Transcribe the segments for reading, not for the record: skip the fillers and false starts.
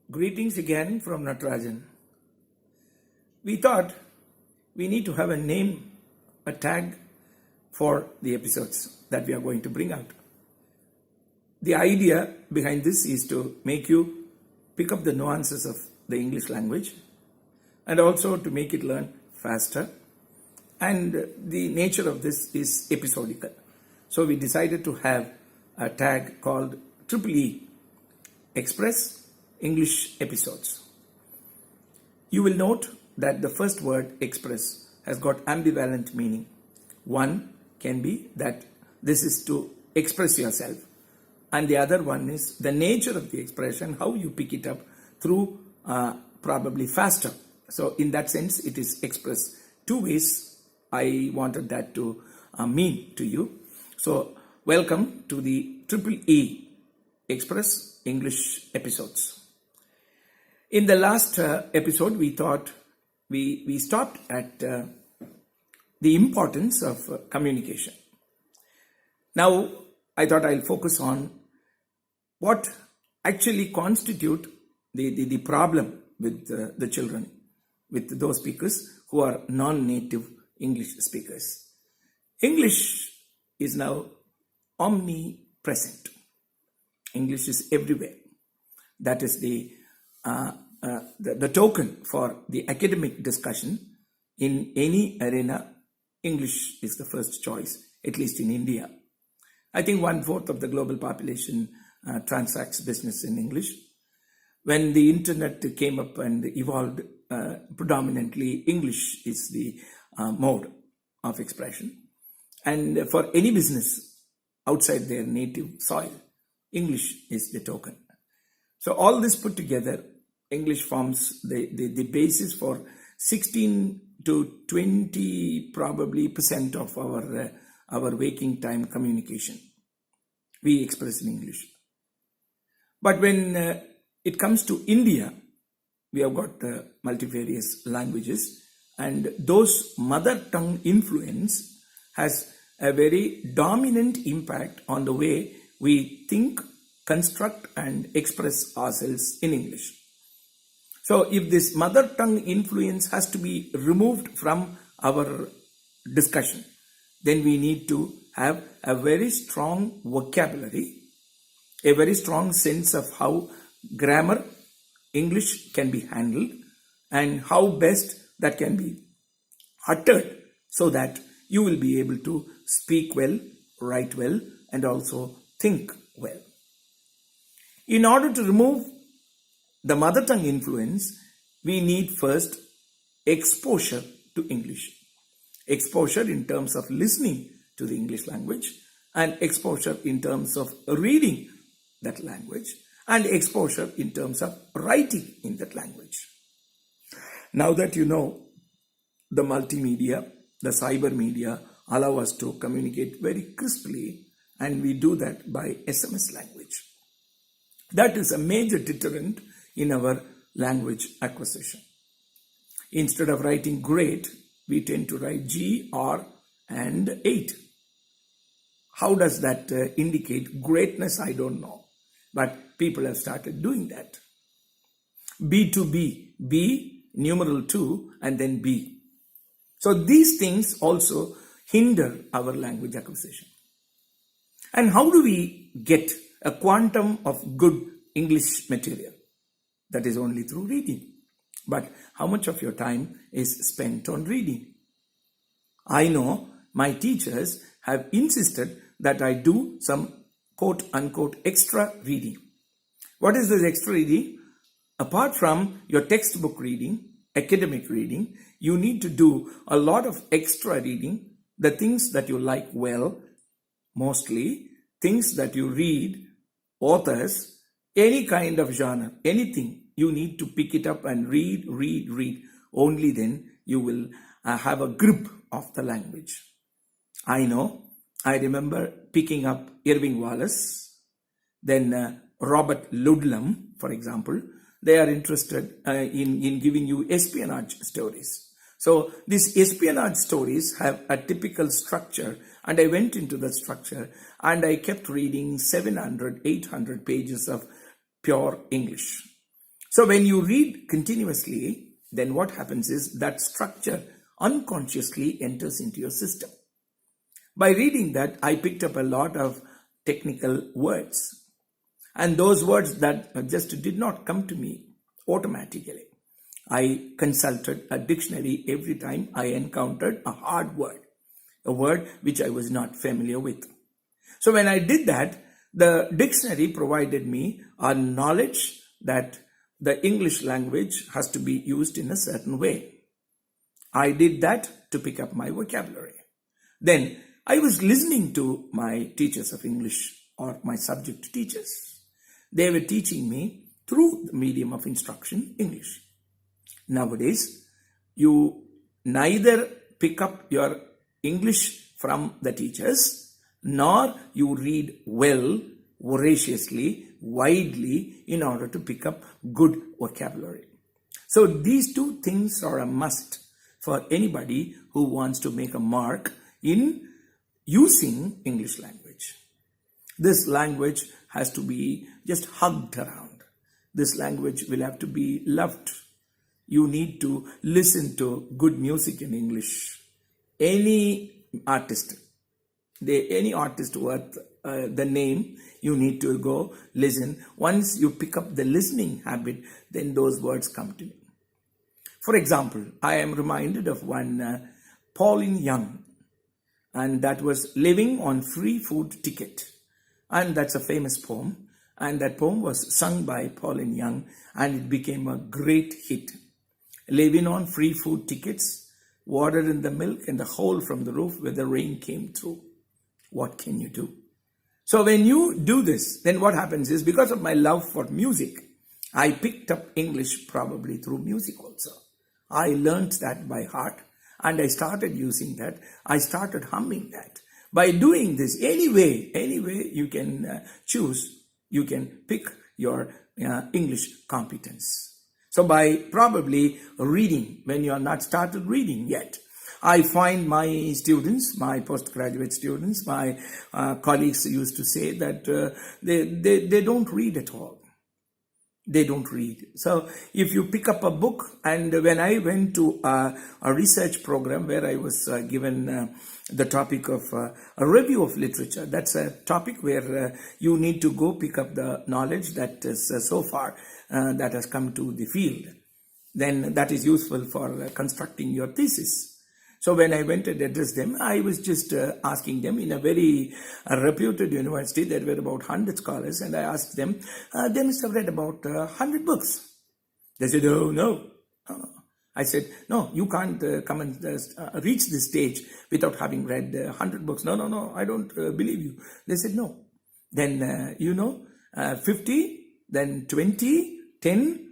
Greetings again from Natarajan. We thought we need to have a name, a tag for the episodes that we are going to bring out. The idea behind this is to make you pick up the nuances of the English language and also to make it learn faster. And the nature of this is episodical. So we decided to have a tag called EE, Express English Episodes. You will note that the first word express has got ambivalent meaning. One can be that this is to express yourself, and the other one is the nature of the expression, how you pick it up through probably faster. So in that sense, it is express. Two ways I wanted that to mean to you. So welcome to the EE, Express English Episodes. In the last episode, we thought we stopped at the importance of communication. Now, I thought I'll focus on what actually constitute the problem with the children, with those speakers who are non-native English speakers. English is now omnipresent. English is everywhere. That is the token for the academic discussion. In any arena, English is the first choice, at least in India. I think 1/4 of the global population transacts business in English. When the internet came up and evolved, predominantly English is the mode of expression. And for any business outside their native soil, English is the token. So all this put together, English forms the basis for 16 to 20 probably % of our waking time communication. We express in English. But when it comes to India, we have got multifarious languages, and those mother tongue influence has a very dominant impact on the way we think, construct and express ourselves in English. So if this mother tongue influence has to be removed from our discussion, then we need to have a very strong vocabulary, a very strong sense of how grammar, English can be handled, and how best that can be uttered so that you will be able to speak well, write well, and also think well. In order to remove the mother tongue influence, we need first exposure to English. Exposure in terms of listening to the English language, and exposure in terms of reading that language, and exposure in terms of writing in that language. Now that you know, the multimedia, the cyber media allow us to communicate very crisply, and we do that by SMS language. That is a major deterrent in our language acquisition. Instead of writing great, we tend to write G, R, and 8. How does that indicate greatness? I don't know. But people have started doing that. B to B, B, numeral 2, and then B. So these things also hinder our language acquisition. And how do we get a quantum of good English material? That is only through reading. But how much of your time is spent on reading? I know my teachers have insisted that I do some quote unquote extra reading. What is this extra reading? Apart from your textbook reading, academic reading, you need to do a lot of extra reading, the things that you like well, mostly things that you read, authors, any kind of genre, anything, you need to pick it up and read. Only then you will have a grip of the language. I remember picking up Irving Wallace, then Robert Ludlum, for example. They are interested in giving you espionage stories. So these espionage stories have a typical structure, and I went into the structure and I kept reading 700, 800 pages of pure English. So when you read continuously, then what happens is that structure unconsciously enters into your system. By reading that, I picked up a lot of technical words. And those words that just did not come to me automatically. I consulted a dictionary every time I encountered a hard word, a word which I was not familiar with. So when I did that, the dictionary provided me a knowledge that the English language has to be used in a certain way. I did that to pick up my vocabulary. Then I was listening to my teachers of English or my subject teachers. They were teaching me through the medium of instruction, English. Nowadays, you neither pick up your English from the teachers, nor you read well, voraciously, widely in order to pick up good vocabulary. So these two things are a must for anybody who wants to make a mark in using English language. This language has to be just hugged around. This language will have to be loved. You need to listen to good music in English. Any artist worth the name, you need to go listen. Once you pick up the listening habit, then those words come to me. For example, I am reminded of one Pauline Young, and that was Living on Free Food Ticket. And that's a famous poem. And that poem was sung by Pauline Young, and it became a great hit. Living on free food tickets, water in the milk, and the hole from the roof where the rain came through. What can you do? So when you do this, then what happens is, because of my love for music, I picked up English probably through music also. I learned that by heart, and I started using that. I started humming that. By doing this, any way you can choose, you can pick your English competence. So by probably reading, when you are not started reading yet, I find my students, my postgraduate students, my colleagues used to say that they don't read at all. They don't read. So if you pick up a book, and when I went to a research program where I was given the topic of a review of literature, that's a topic where you need to go pick up the knowledge that is so far that has come to the field. Then that is useful for constructing your thesis. So when I went and addressed them, I was just asking them in a very reputed university. There were about 100 scholars, and I asked them, they must have read about 100 books. They said, oh, no. I said, no, you can't come and reach this stage without having read 100 books. No, I don't believe you. They said, no. Then, 50, then 20, 10,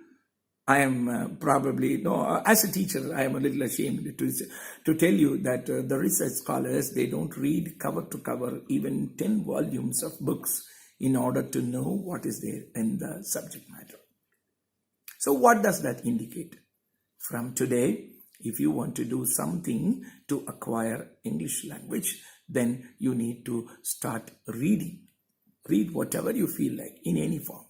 I am probably, no, as a teacher, I am a little ashamed to tell you that the research scholars, they don't read cover to cover even 10 volumes of books in order to know what is there in the subject matter. So what does that indicate? From today, if you want to do something to acquire English language, then you need to start reading. Read whatever you feel like in any form.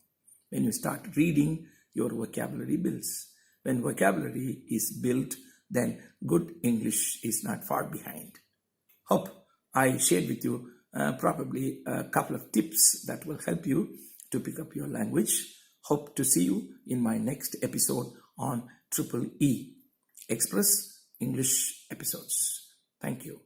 When you start reading, your vocabulary builds. When vocabulary is built, then good English is not far behind. Hope I shared with you probably a couple of tips that will help you to pick up your language. Hope to see you in my next episode on Triple E Express English episodes. Thank you.